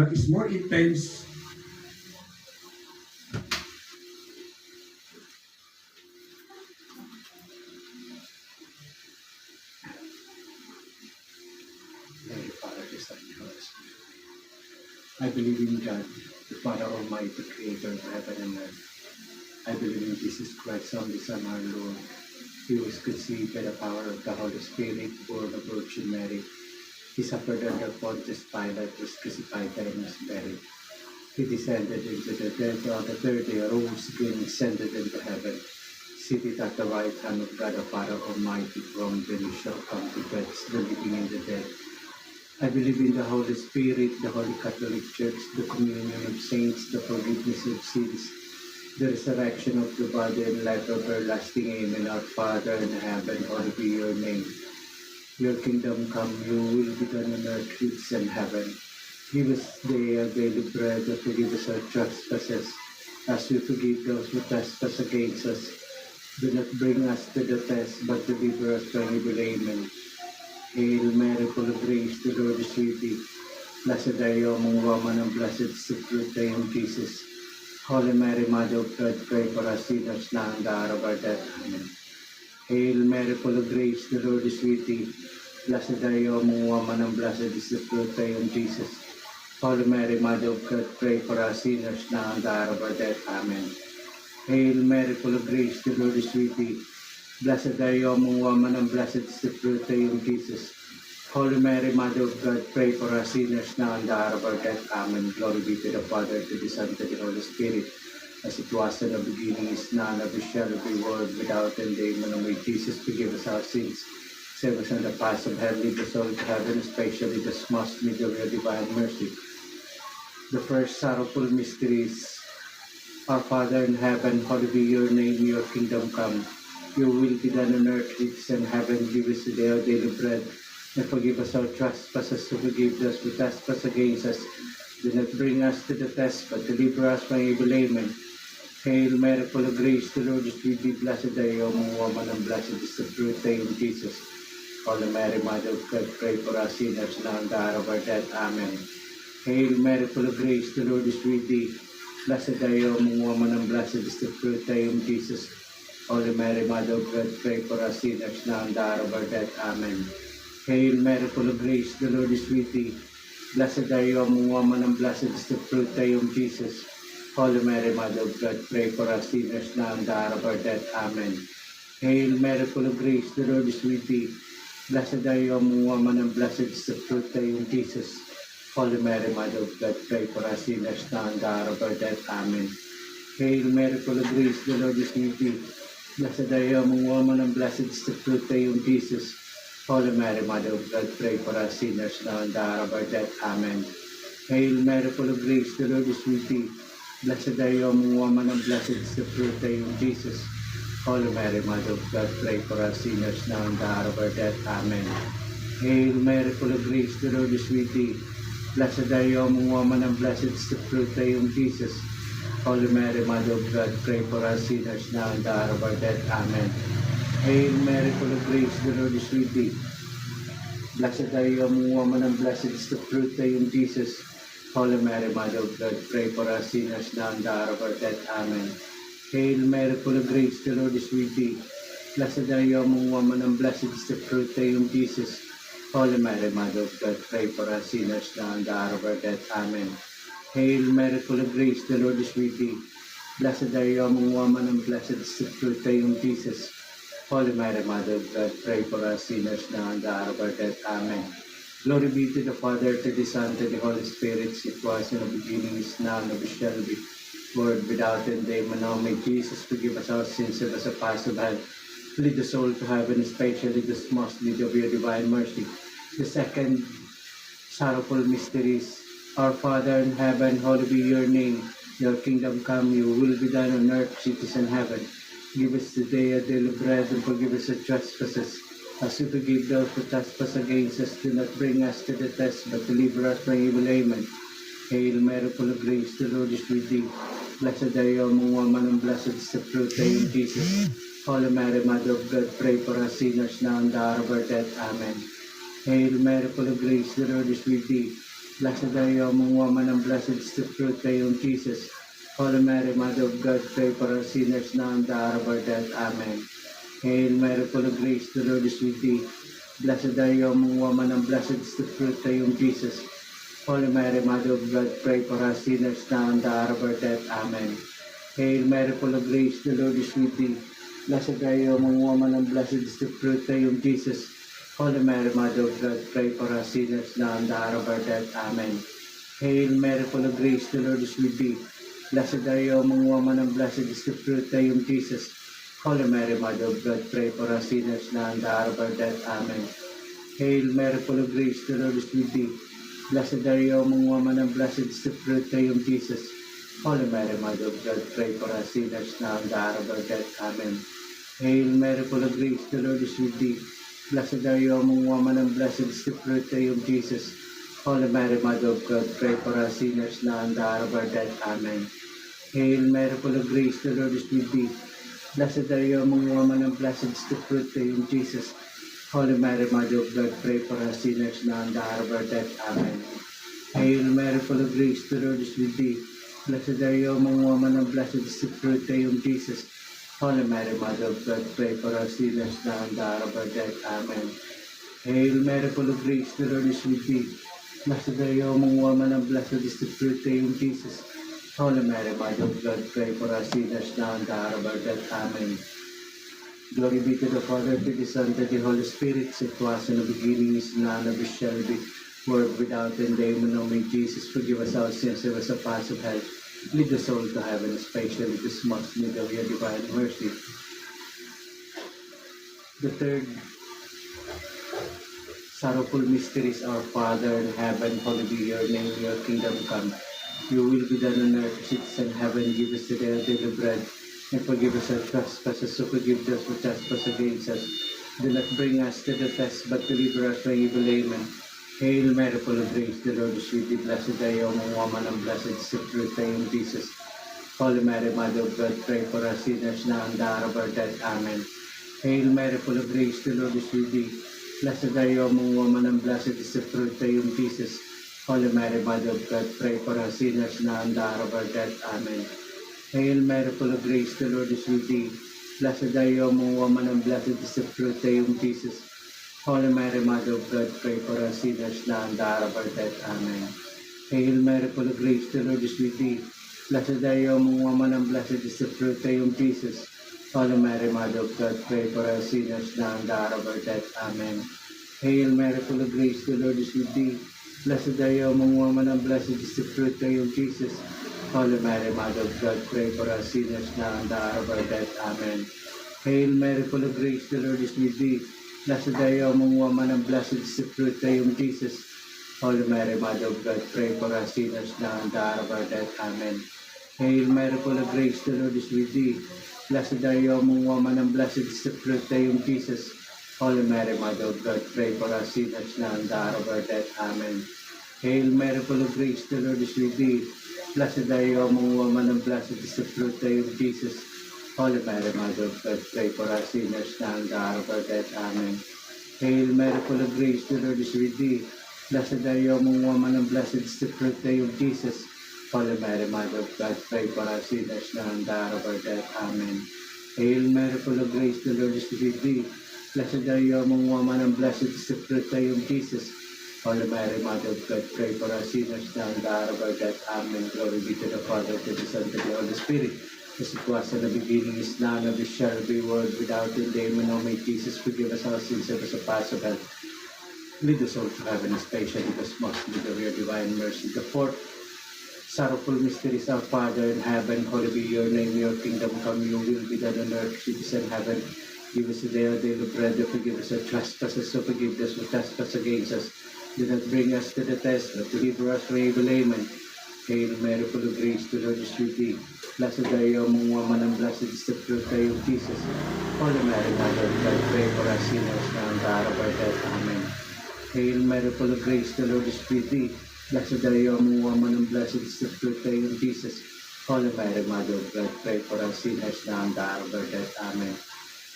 is more intense. Holy Father, the Son, and Holy Spirit. I believe in God, the Father Almighty, Creator of heaven and earth. I believe in Jesus Christ, only Son, our Lord. He was conceived by the power of the Holy Spirit, born of Virgin Mary. He suffered under Pontius Pilate, was crucified, and was buried. He descended into the dead. On the third day arose again, ascended into heaven, seated at the right hand of God the Father Almighty. From then he shall come to judge the living and the dead. I believe in the Holy Spirit, the Holy Catholic Church, the communion of saints, the forgiveness of sins, the resurrection of the body, and life everlasting. Amen. Our Father in heaven, hallowed be your name. Your kingdom come, your will be done on earth as it is in heaven. Give us today our daily bread, and forgive us our trespasses, as we forgive those who trespass against us. Do not bring us to the test, but deliver us from evil. Amen. Hail Mary, full of grace, the Lord is with thee. Blessed are you among women, and blessed is the fruit of thy womb, Jesus. Holy Mary, Mother of God, pray for us sinners now and the hour of our death. Amen. Hail Mary, full of grace, the Lord is with thee. Blessed are you among women, and blessed is the fruit of thy womb, Jesus. Holy Mary, Mother of God, pray for us sinners now and the hour of our death. Amen. Hail Mary, full of grace, the Lord is with thee. Blessed are you among women, and blessed is the fruit of thy womb, Jesus. Holy Mary, Mother of God, pray for us sinners now and the hour of our death. Amen. Glory be to the Father, to the Son, to the Holy Spirit, as it was in the beginning, is now, and ever shall be, world without end. Amen. And may Jesus forgive us our sins, save us from the paths of hell, lead us all to heaven, especially those most need of your divine mercy. The first sorrowful mystery is, our Father in heaven, hallowed be your name, your kingdom come. Your will be done on earth as it is in heaven. Give us today our daily bread, and forgive us our trespasses, to forgive those who trespass against us. Do not bring us to the test, but deliver us from evil. Amen. Hail Mary, full of grace, the Lord is with thee. Blessed are you among women, and blessed is the fruit of thy womb, Jesus. Holy Mary, Mother of God, pray for us sinners now and the hour of our death. Amen. Hail Mary, full of grace, the Lord is with thee. Blessed are you among women, and blessed is the fruit of thy womb, Jesus. Holy Mary, Mother of God, pray for us sinners now and the hour of our death. Amen. Hail Mary, full of grace, the Lord is with thee. Blessed are you among women, and blessed is the fruit of thy womb, Jesus. Holy Mary, Mother of God, pray for us sinners now and the hour of our death. Amen. Hail Mary, full of grace, the Lord is with thee. Blessed are you among women, and blessed is the fruit of thy womb, Jesus. Holy Mary, Mother of God, pray for us sinners now and the hour of our death. Amen. Hail Mary, full of grace, the Lord is with thee. Blessed are you among women, and blessed is the fruit of thy womb, Jesus. Holy Mary, Mother of God, pray for us sinners now and the hour of our death. Amen. Hail Mary, full of grace, the Lord is with thee. Blessed are you among women, and blessed is the fruit of thy womb, Jesus. Holy Mary, Mother of God, pray for us sinners now and the hour of our death. Amen. Hail Mary, full of grace, the Lord is with thee. Blessed are you among women, and blessed is the fruit of thy womb, Jesus. Holy Mary, Mother of God, pray for us sinners now and the hour of our death. Amen. Hail Mary, full of grace, the Lord is with thee. Blessed are you among women, and blessed is the fruit of thy womb, Jesus. Holy Mary, Mother of God, pray for us sinners now and the hour of our death. Amen. Hail Mary, full of grace, the Lord is with thee. Blessed are you among women, and blessed is the fruit of thy womb, Jesus. Holy Mary, Mother of God, pray for us sinners now and the hour of our death. Amen. Hail Mary, full of grace, the Lord is with thee. Blessed are you among women, and blessed is the fruit of thy womb, Jesus. Holy Mary, Mother of God, pray for us sinners now and the hour of our death. Amen. Glory be to the Father, to the Son, to the Holy Spirit. It was in the beginning, is now, and ever shall be, world without end. Amen. Now may Jesus forgive us our sins, save us a pass of hell. Lead the soul to heaven, especially those most need of your divine mercy. The second sorrowful mysteries. Our Father in heaven, hallowed be your name. Your kingdom come, your will be done on earth as it is in heaven. Give us today our daily bread, and forgive us our trespasses, as we forgive those who trespass against us. Do not bring us to the test, but deliver us from evil. Amen. Hail Mary, full of grace, the Lord is with thee. Blessed are you among women, and blessed is the fruit of thy womb, Jesus. Holy Mary, Mother of God, pray for us sinners now and the hour of our death. Amen. Hail Mary, full of grace, the Lord is with thee. Blessed are you among women, and blessed is the fruit of your womb, Jesus. Holy Mary, Mother of God, pray for us sinners now and the hour of our death. Amen. Hail Mary, full of grace, the Lord is with thee. Blessed are you among women, and blessed is the fruit of your womb, Jesus. Holy Mary, Mother of God, pray for us sinners now and the hour of our death. Amen. Hail Mary, full of grace, the Lord is with thee. Blessed are you among women, and blessed is the fruit of your womb, Jesus. Holy Mary, Mother of God, pray for us sinners now and the hour of our death. Amen. Hail Mary, full of grace, the Lord is with thee. Blessed are you among women, and blessed is the fruit of your womb, Jesus. Holy Mary, Mother of God, pray for us sinners now and the hour of our death. Amen. Hail Mary, full of grace, the Lord is with thee. Blessed are you among women, and blessed is the fruit of your womb, Jesus. Holy Mary, Mother of God, pray for us sinners now and the hour of our death. Amen. Hail Mary, full of grace, the Lord is with thee. Blessed are you among women, and blessed is the fruit of your womb, Jesus. Holy Mary, Mother of God, pray for us sinners now and the hour of our death. Amen. Hail Mary, full of grace, the Lord is with thee. Blessed are you among women, and blessed is the fruit of your womb, Jesus. Holy Mary, Mother of God, pray for us sinners now and the hour of our death. Amen. Hail Mary, full of grace, the Lord is with thee. Blessed are you among women, and blessed is the fruit of your womb, Jesus. Holy Mary, Mother of God, pray for us sinners now and the hour of our death. Amen. Hail Mary, full of grace, the Lord is with thee. Blessed are you among women, and blessed is the fruit of your womb, Jesus. Holy Mary, Mother of God, pray for us sinners now and the hour of our death. Amen. Glory be to the Father, to the Son, to the Holy Spirit, as it was in the beginning, is now, and ever shall be, world without end. Amen. O may Jesus forgive us our sins, save us a path of hell. Lead the soul to heaven, especially this most need of your divine mercy. The third sorrowful mystery is our Father in heaven, hallowed be your name, your kingdom come. Your will be done on earth as it is in heaven. Give us today our daily bread, and forgive us our trespasses, so forgive those who trespass against us. Do not bring us to the test, but deliver us from evil. Amen. Hail Mary, full of grace, the Lord is with thee. Blessed are you among women, and blessed is the fruit of your womb, Jesus. Holy Mary, Mother of God, pray for us sinners now and the hour of our death. Amen. Hail Mary, full of grace, the Lord is with thee. Blessed are you among women, and blessed is the fruit of your womb, Jesus. Holy Mary, Mother of God, pray for us sinners now and the hour of our death. Amen. Hail Mary, full of grace, the Lord is with thee. Blessed are you among women, and blessed is the fruit of your womb, Jesus. Holy Mary, Mother of God, pray for us sinners now and the hour of our death. Amen. Hail Mary, full of grace, the Lord is with thee. Blessed are you among women, and blessed is the fruit of your womb, Jesus. Holy Mary, Mother of God, pray for us sinners now and the hour of our death. Amen. Hail Mary, full of grace, the Lord is with thee. Blessed are you among women, and blessed is the fruit of your womb, Jesus. Holy Mary, Mother of God, pray for us sinners now and the hour of our death. Amen. Hail Mary, full of grace, the Lord is with thee. Blessed are you among women, and blessed is the fruit of your womb, Jesus. Holy Mary, Mother of God, pray for us sinners now and the hour of our death. Amen. Hail Mary, full of grace, the Lord is with thee. Blessed are you among women, and blessed is the fruit of your womb, Jesus. Holy Mary, Mother of God, pray for us sinners now and the hour of our death. Amen. Hail Mary, full of grace, the Lord is with thee. Blessed are you among women, and blessed is the fruit of your womb, Jesus. Holy Mary, Mother of God, pray for us sinners now and the hour of our death. Amen. Hail Mary, full of grace, the Lord is with thee. Blessed are you among women, and blessed is the fruit of your womb, Jesus. Holy Mary, Mother of God, pray for us sinners now and the hour of our death. Amen. Hail Mary, full of grace, the Lord is with thee. Blessed are you among women, and blessed is the fruit of your womb, Jesus. Holy Mary, Mother of God, pray for us sinners now and the hour of our death. Amen. Glory be to the Father, to the Son, to the Holy Spirit, as it was in the beginning, is now, and ever shall be, world without end. Amen. O may Jesus forgive us our sins, save us a path of hell. Lead us all to heaven, especially this most need of your divine mercy. The fourth sorrowful mystery is our Father in heaven, hallowed be your name, your kingdom come, your will be done on earth as it is in heaven. Give us today our daily bread, and forgive us our trespasses, so forgive us who trespass against us. Do not bring us to the test, but deliver us from evil. Amen. Hail Mary, full of grace, the Lord is with thee. Blessed are you among women, and blessed is the fruit of your womb, Jesus. Holy Mary, Mother of God, pray for us sinners now and the hour of our death. Amen. Hail Mary, full of grace, the Lord is with thee. Blessed are you among women, and blessed is the fruit of your womb, Jesus. Holy Mary, Mother of God, pray for us sinners now and the hour of our death. Amen.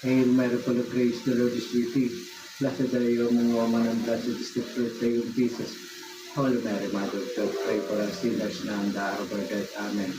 Hail Mary, full of grace, the Lord is with thee. Blessed are you among women, and blessed is the fruit of your womb, Jesus. Holy Mary, Mother of God, pray for us sinners now and the hour of our death. Amen.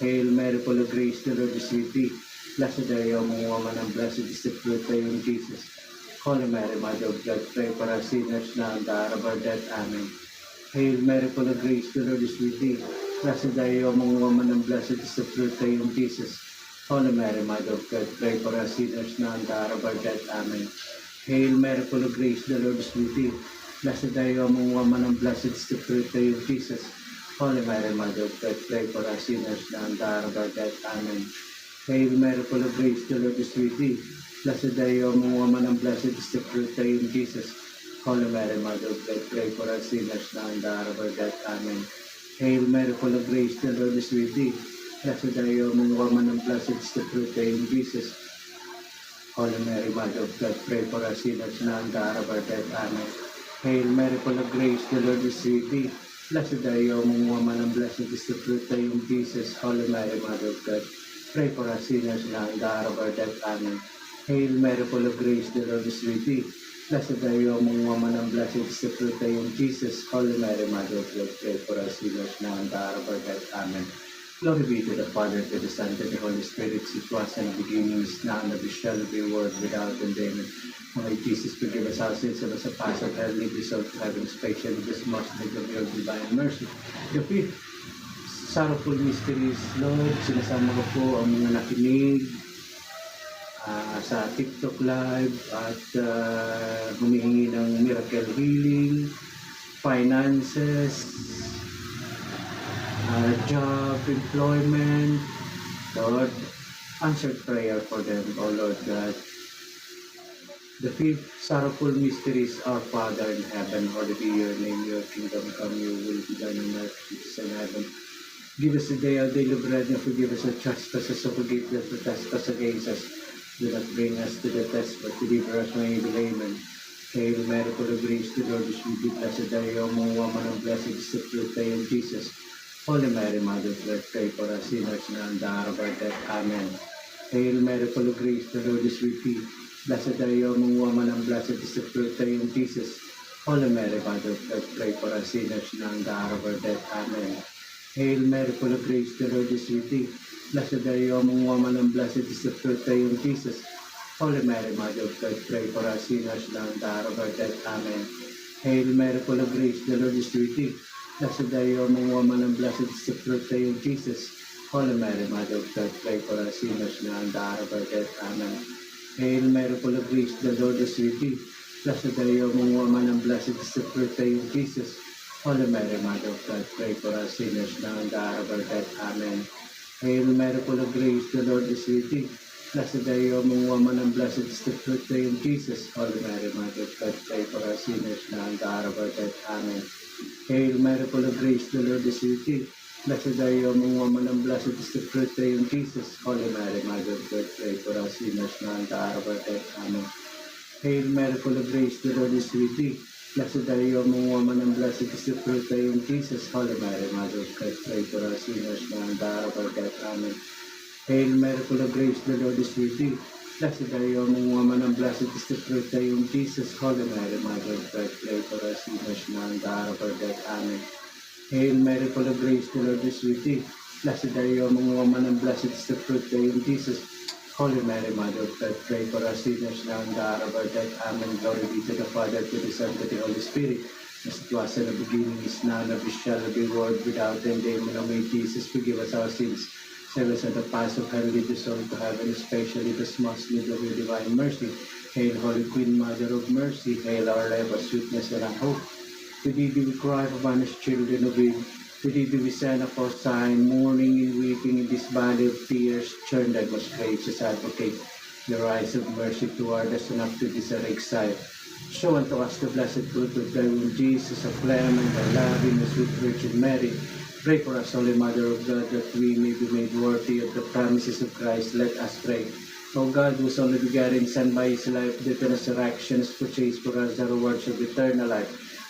Hail Mary, full of grace, the Lord is with thee. Blessed are you among women, and blessed is the fruit of your womb, Jesus. Holy Mary, Mother of God, pray for us sinners now and the hour of our death. Amen. Hail Mary, full of grace, the Lord is with thee. Blessed are you among women, and blessed is the fruit of your womb, Jesus. Holy Mary, Mother of God, pray for us sinners now and the hour of our death. Amen. Hail Mary, full of grace, the Lord is with thee. Blessed are you among women, and blessed is the fruit of your womb, Jesus. Holy Mary, Mother of God, pray for us sinners now and the hour of our death. Amen. Hail Mary, full of grace, the Lord is with thee. Blessed are you among women, and blessed is the fruit of your womb, Jesus. Holy Mary, Mother of God, pray for us sinners now and the hour of our death. Amen. Hail Mary, full of grace, the Lord is with thee. Blessed are you among women, and blessed is the fruit of your womb, Jesus. Holy Mary, Mother of God, pray for us sinners now and the hour of our death. Amen. Hail Mary, full of grace, the Lord is with thee. Blessed are you among women, and blessed is the fruit of your womb, Jesus. Holy Mary, Mother of God, pray for us sinners now and the hour of our death. Amen. Hail Mary, full of grace, the Lord is with thee. Blessed are you among women, and blessed is the fruit of your womb, Jesus. Holy Mary, Mother of God, pray for us sinners now and the hour of our death. Amen. Glory be to the Father, to the Son, to the Holy Spirit, it was in the beginning, is now, and ever shall be, world without end. Amen. O my Jesus, forgive us our sins, and us a pass of hell, lead us out to heaven, especially this most need of your divine mercy. The fifth sorrowful mysteries, Lord, sinasama ko po ang mga nakinig sa TikTok Live at humihingi ng miracle healing, finances, job, employment. Lord, answered prayer for them, O Lord God. The fifth sorrowful mysteries, our Father in heaven, hallowed be your name, your kingdom come, your will be done on earth as it is in heaven. Give us today our daily bread, and forgive us our trespasses, so forgive us the trespass against us. Do not bring us to the test, but deliver us from evil. Amen. Hail Mary, full of grace, the Lord is with thee. Blessed are you among women, and blessed is the fruit of your womb, Jesus. Holy Mary, Mother of God, pray for us sinners now and the hour of our death. Amen. Hail Mary, full of grace, the Lord is with thee. Blessed are you among women, and blessed is the fruit of your womb, Jesus. Holy Mary, Mother of God, pray for us sinners now and the hour of our death. Amen. Hail Mary, full of grace, the Lord is with thee. Blessed are you among women, and blessed is the fruit of your womb, Jesus. Holy Mary, Mother of God, pray for us sinners now and the hour of our death. Amen. Hail Mary, full of grace, the Lord is with thee. Blessed are you among women, and blessed is the fruit of your womb, Jesus. Holy Mary, Mother of God, pray for us sinners now and the hour of our death. Amen. Hail Mary, full of grace, the Lord is with thee. Blessed are you among women, and blessed is the fruit of your womb, Jesus. Holy Mary, Mother of God, pray for us sinners now and the hour of our death. Amen. Hail Mary, full of grace, the Lord is with thee. Blessed are you among women, and blessed is the fruit of your womb, Jesus. Holy Mary, Mother of God, pray for us sinners now and the hour of our death. Amen. Hail Mary, full of grace, the Lord is with thee. Blessed are you among women, and blessed is the fruit of your womb, Jesus. Holy Mary, Mother of God, pray for us sinners now and the hour of our death. Amen. Hail Mary, full of grace, the Lord is with thee. Blessed are you among women, and blessed is the fruit of your womb, Jesus. Holy Mary, Mother of God, pray for us sinners now and the hour of our death. Amen. Hail Mary, full of grace, the Lord is with thee. Blessed are you among women, and blessed is the fruit of your womb, Jesus. Holy Mary, Mother of God, pray for us sinners now and the hour of our death. Amen. Hail Mary, full of grace, the Lord is with thee. Blessed are you among women, and blessed is the fruit of your womb, Jesus. Holy Mary, Mother of God, pray for us sinners now and the hour of our death. Amen. Glory be to the Father, to the Son, to the Holy Spirit, as it was in the beginning, is now, and ever shall be, world without end. Amen. O may Jesus, forgive us our sins, save us at the pass of hell, lead us all to heaven, especially those most need of your divine mercy. Hail, Holy Queen, Mother of Mercy. Hail our life, our sweetness, and our hope. To thee do we cry, for banished children of Eve. To thee do we send up our sign, mourning and weeping in this valley of tears. Turn thy most gracious advocate your eyes of mercy toward us, and up to this our exile. Show unto us the blessed fruit of thy womb, Jesus, of Clement, and loving, the sweet Virgin Mary. Pray for us, Holy Mother of God, that we may be made worthy of the promises of Christ. Let us pray. O God, whose only begotten Son by his life, death, and resurrection has purchased for us the rewards of eternal life,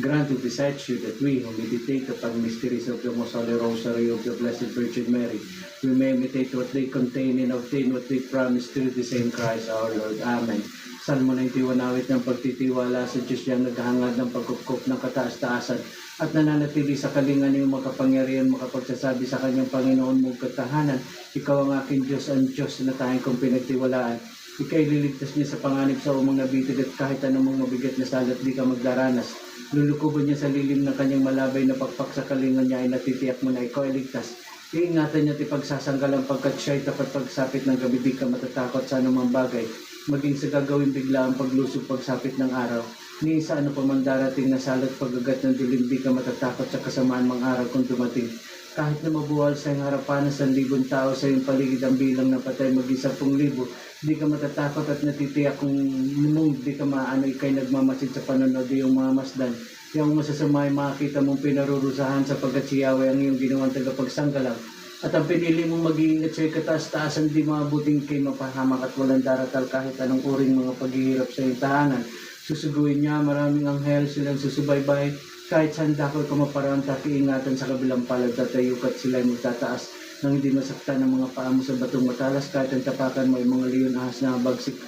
grant, we beseech you, that we who meditate upon mysteries of the Most Holy Rosary of the Blessed Virgin Mary, we may imitate what they contain and obtain what they promise through the same Christ our Lord. Amen. Salmo 91, awit ng pagtitiwala sa Diyos, yang naghahangad ng pagkupkup ng kataas-taasan, at nananatili sa kalinga ng makapangyarihan, makapagsasabi sa kanyang Panginoon mong katahanan, ikaw ang aking Diyos, ang Diyos na tayong kong pinagtiwalaan. Ika'y liligtas niya sa panganib sa umang nabitig at kahit anumang mabigat na salat di ka magdaranas. Lulukuban niya sa lilim ng kanyang malabay na pakpak sa kalinga niya ay natitiyak mo na ikaw ay ligtas. Iingatan niya at ipagsasanggalang pagkat siya ay tapat pagsapit ng gabi di ka matatakot sa anumang bagay. Maging sa gagawin bigla ang paglusog pagsapit ng araw. Ni sa ano pa man darating na salat pagagat ng dilim di ka matatakot sa kasamaan mang araw kung dumating. Kahit na mabuwal sa iyong harapan ng 1,000 tao sa iyong paligid ang bilang ng patay maging 10,000, di ka matatakot at natitiyak kung di ka maano ikay nagmamasid sa panonood iyong mga masdan. Yung masasama ay makita mong pinarurusahan sapagkat si Yahweh ang iyong ginawang tagapagsanggalang. At ang pinili mong mag-iingat sa kataas-taasan di mabuting kay mapahamak at walang daratal kahit anong uring mga paghihirap sa iyong tahanan. Susuguin niya maraming anghel silang susubaybay. Kahit saan dakol ka maparaan, takiingatan sa kabilang palad, tatayukat sila ay magtataas nang hindi masaktan ng mga paa mo sa batong matalas, kahit ang tapakan mo ay mga leon ahas na bagsik.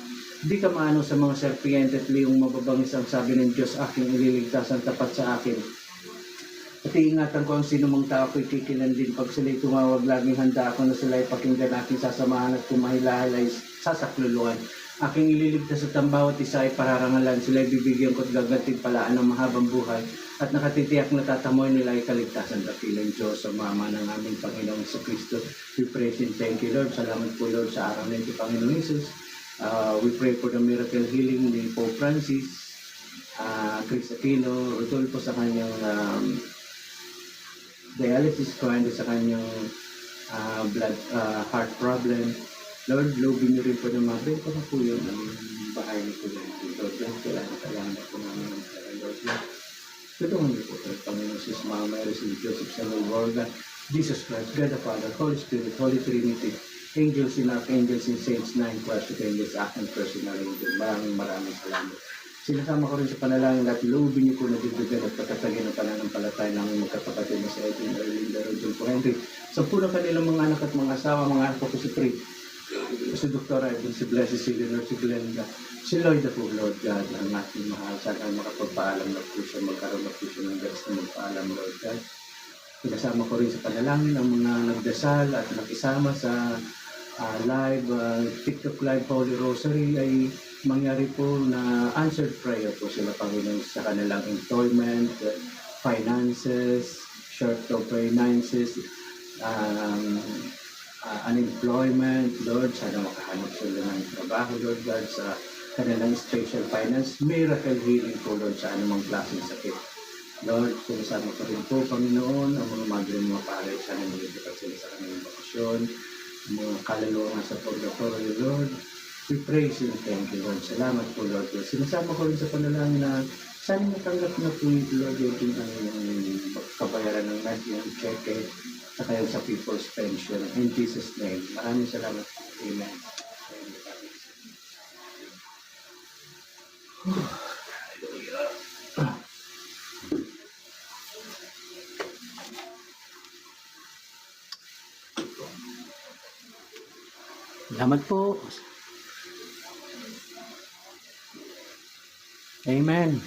Di ka maano sa mga serpiente at liyong mababangis ang sabi ng Diyos, aking ililigtas ang tapat sa akin. At iingatan ko ang sinumang tao ko'y kikilandin. Pag sila'y tumawag, laging handa ako na sila'y pakinggan aking sasamahan at kumahilahil ay sasakluluan. Aking ililigtas at ang bawat isa ay pararangalan. Sila'y bibigyan ko at gagantimpalaan ng mahabang buhay. At nakatitiyak na tatamoy nila ay kaligtasan. Dakilang Diyos, ang Mama ng aming Panginoong Kristo. We praise and thank you, Lord. Salamat po, Lord, sa araw na ito, Panginoong Jesus. We pray for the miracle healing ni Pope Francis, Chris Aquino, Rodolfo sa kanyang dialysis ko, and sa kanyang heart problem. Lord, lobin niyo rin po ng mga bento na po yung bahay ni Kuya. Lord, kailangan po namin ng Lord. Tulungan niyo po, Panginoon Jesus, Mama Mary, St. Joseph, Samuel Borga, Jesus Christ, God the Father, Holy Spirit, Holy Trinity, angels and archangels and saints, 9 classic angels, aking personal angel. Maraming salamat. Sinasama ko rin sa panalangin at loobin niyo po na dibdigan at patatagin ang pananampalataya namin magkapatid na sa Edwin, Erlinda, Rodolfo, Henry. Sa po ng kanilang mga anak at mga asawa, mga anak ko si Pri, si Dr. Edwin, si Blessy, si Leonard, si Glenda, si Lloyd po, Lord God, ang ating mahal. Sana makapagpaalam na po siya, magkaroon na po siya ng gas na magpaalam, Lord God. Sinasama ko rin sa panalangin ang mga nagdasal at nakisama sa live, TikTok live Holy Rosary ay mangyari po na answered prayer po sila, Panginoon, sa kanilang employment, finances, short of finances, unemployment, Lord, sana makahanap sila ng trabaho, Lord God, sa kanilang special finance, miracle healing po, Lord, sa anumang klaseng sakit. Lord, sinasama ko rin po, Panginoon, ang mga madre ng mga palay, sana magigipag sila sa kanilang bakasyon, ang mga kaluluwa sa purgatory, Lord. We praise you and thank you, Lord. Salamat po, Lord. Sinasama ko rin sa panalangin na sana matanggap na po yung Lord yung kabayaran ng net, yung cheque, saka yung sa people's pension. In Jesus' name, maraming salamat. Amen. Salamat po. Amen.